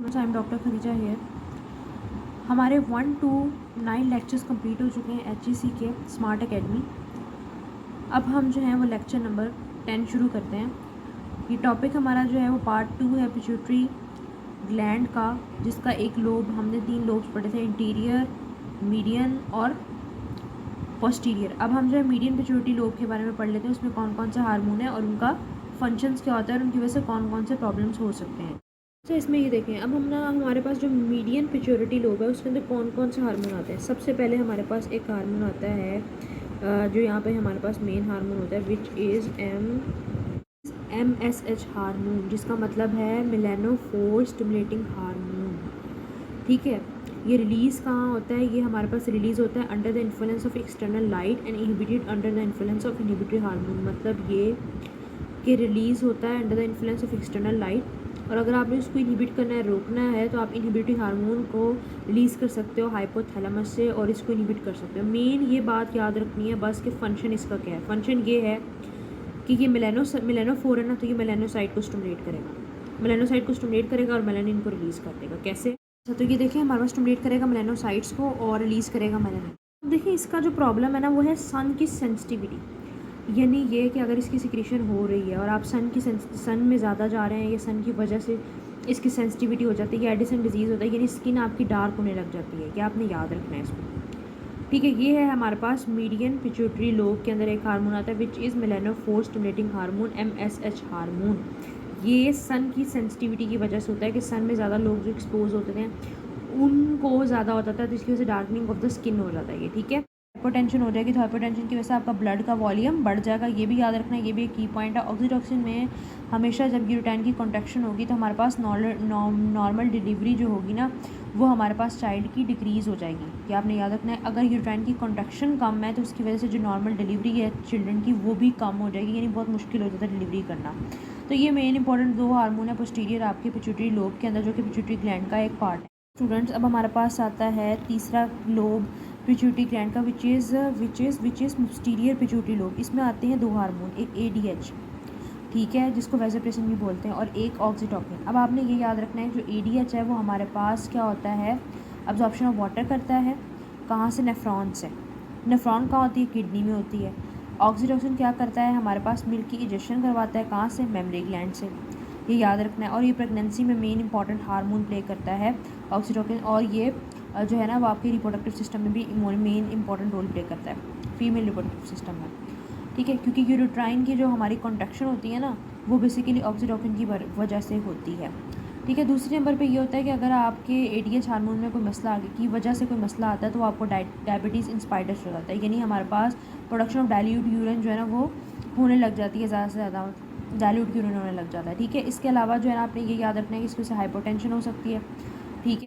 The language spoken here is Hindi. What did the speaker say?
I am doctor Khadija here. हमारे 1 to 9 लेक्चर्स कंप्लीट हो चुके हैं HEC के स्मार्ट एकेडमी। अब हम जो है वो लेक्चर नंबर 10 शुरू करते हैं। ये टॉपिक हमारा जो है वो पार्ट 2 है पिट्यूटरी ग्लैंड का, जिसका एक लोब हमने 3 लोब्स पढ़े थे, इंटीरियर, मीडियन और पोस्टीरियर। अब हम जो है मीडियन पिट्यूटरी लोब के बारे में पढ़ लेते हैं, उसमें कौन कौन से हार्मोन है और उनका फंक्शंस क्या होता है और उनकी वजह से कौन कौन से प्रॉब्लम्स हो सकते हैं। अच्छा, इसमें ये देखें, अब हम ना हमारे पास जो मीडियन पिट्यूटरी लोब है उसके अंदर कौन कौन से हार्मोन आते हैं। सबसे पहले हमारे पास एक हार्मोन आता है जो यहाँ पे हमारे पास मेन हार्मोन होता है, विच इज़ MSH हार्मोन, जिसका मतलब है मेलानोफोर स्टिमुलेटिंग हार्मोन। ठीक है, ये रिलीज़ कहाँ होता है? ये हमारे पास रिलीज़ होता है under the influence of external light and inhibited under the influence of inhibitory hormone. मतलब ये कि रिलीज़ होता है under the influence of external light, और अगर आपने उसको इनहिबिट करना है, रोकना है, तो आप इनहिबिटरी हार्मोन को रिलीज़ कर सकते हो हाइपोथैलेमस से और इसको इनहिबिट कर सकते हो। मेन ये बात याद रखनी है बस कि फ़ंक्शन इसका क्या है। फ़ंक्शन ये है कि ये मेलानोफोर है ना, तो ये मेलानोसाइट को स्टिमुलेट करेगा, मेलानोसाइट को स्टिमुलेट करेगा और मेलानिन को रिलीज़ कर देगा। कैसे? अच्छा, तो ये देखिए हमारे पास स्टिमुलेट करेगा मेलानोसाइट्स को और रिलीज़ करेगा मेलानिन। देखिए इसका जो प्रॉब्लम है ना वो है सन की सेंसिटिविटी, यानी ये कि अगर इसकी सिक्रीशन हो रही है और आप सन में ज़्यादा जा रहे हैं या सन की वजह से इसकी सेंसिटिविटी हो जाती है, एडिसन डिजीज़ होता है, यानी स्किन आपकी डार्क होने लग जाती है। क्या आपने याद रखना है इसको। ठीक है, ये है हमारे पास मीडियन पिट्यूटरी लोब के अंदर एक हार्मोन आता है which is melanophore stimulating hormone, MSH hormone. ये सन की सेंसिटिविटी की वजह से होता है कि सन में ज़्यादा लोग जो एक्सपोज होते थे उनको ज़्यादा होता था, तो इसकी वजह से डार्कनिंग ऑफ द स्किन हो जाता है ये। ठीक है, हाइपोटेंशन हो जाएगी, तो हाइपोटेंशन की वजह से आपका ब्लड का वॉल्यूम बढ़ जाएगा, ये भी याद रखना है, ये भी एक की पॉइंट है। ऑक्सीटोसिन में हमेशा जब यूरोटाइन की कॉन्ट्रैक्शन होगी तो हमारे पास नॉर्मल डिलीवरी जो होगी ना वो हमारे पास चाइल्ड की डिक्रीज़ हो जाएगी। ये आपने याद रखना है, अगर यूरोटाइन की कॉन्ट्रैक्शन कम है तो उसकी वजह से जो नॉर्मल डिलीवरी है चिल्ड्रन की वो भी कम हो जाएगी, यानी बहुत मुश्किल हो जाता है डिलीवरी करना। तो ये मेन इंपॉर्टेंट 2 हार्मोन है पोस्टीरियर आपके पिट्यूटरी लोब के अंदर, जो कि पिट्यूटरी ग्लैंड का एक पार्ट है। स्टूडेंट्स, अब हमारे पास आता है तीसरा लोब पिट्यूटरी ग्लैंड का, which is posterior pituitary lobe. इसमें आते हैं 2 हार्मोन, एक ADH, ठीक है, जिसको वैसोप्रेसिन भी बोलते हैं, और एक ऑक्सीटोकिन। अब आपने ये याद रखना है जो ADH है वो हमारे पास क्या होता है, अब्जॉर्प्शन ऑफ वाटर करता है। कहाँ से? नेफ्रॉन से। नेफ्रॉन कहाँ होती है? किडनी में होती है। ऑक्सीटोसिन क्या करता है, हमारे पास मिल्क की इजेक्शन करवाता है। कहाँ से? मेमरी ग्लैंड से। ये याद रखना है, और ये प्रेगनेंसी में मेन इंपॉर्टेंट हार्मोन प्ले करता है ऑक्सीटोकिन, और ये जो है ना वो आपके रिप्रोडक्टिव सिस्टम में भी मेन इंपॉर्टेंट रोल प्ले करता है, फीमेल रिप्रोडक्टिव सिस्टम में। ठीक है, क्योंकि यूरोट्राइन की जो हमारी कॉन्ट्रैक्शन होती है ना वो बेसिकली ऑक्सीटोकिन की वजह से होती है। ठीक है, दूसरे नंबर पे ये होता है कि अगर आपके ADH हार्मोन में कोई मसला की वजह से कोई मसला आता है तो आपको डायबिटीज़ इंस्पाइडस हो जाता है, यानी हमारे पास प्रोडक्शन ऑफ डाइल्यूट यूरिन जो है ना वो होने लग जाती है, ज़्यादा से ज़्यादा डाइल्यूट यूरिन होने लग जाता है। ठीक है, इसके अलावा जो है ना आपने ये याद रखना है कि इसकी वजह से हाइपोटेंशन हो सकती है। ठीक है।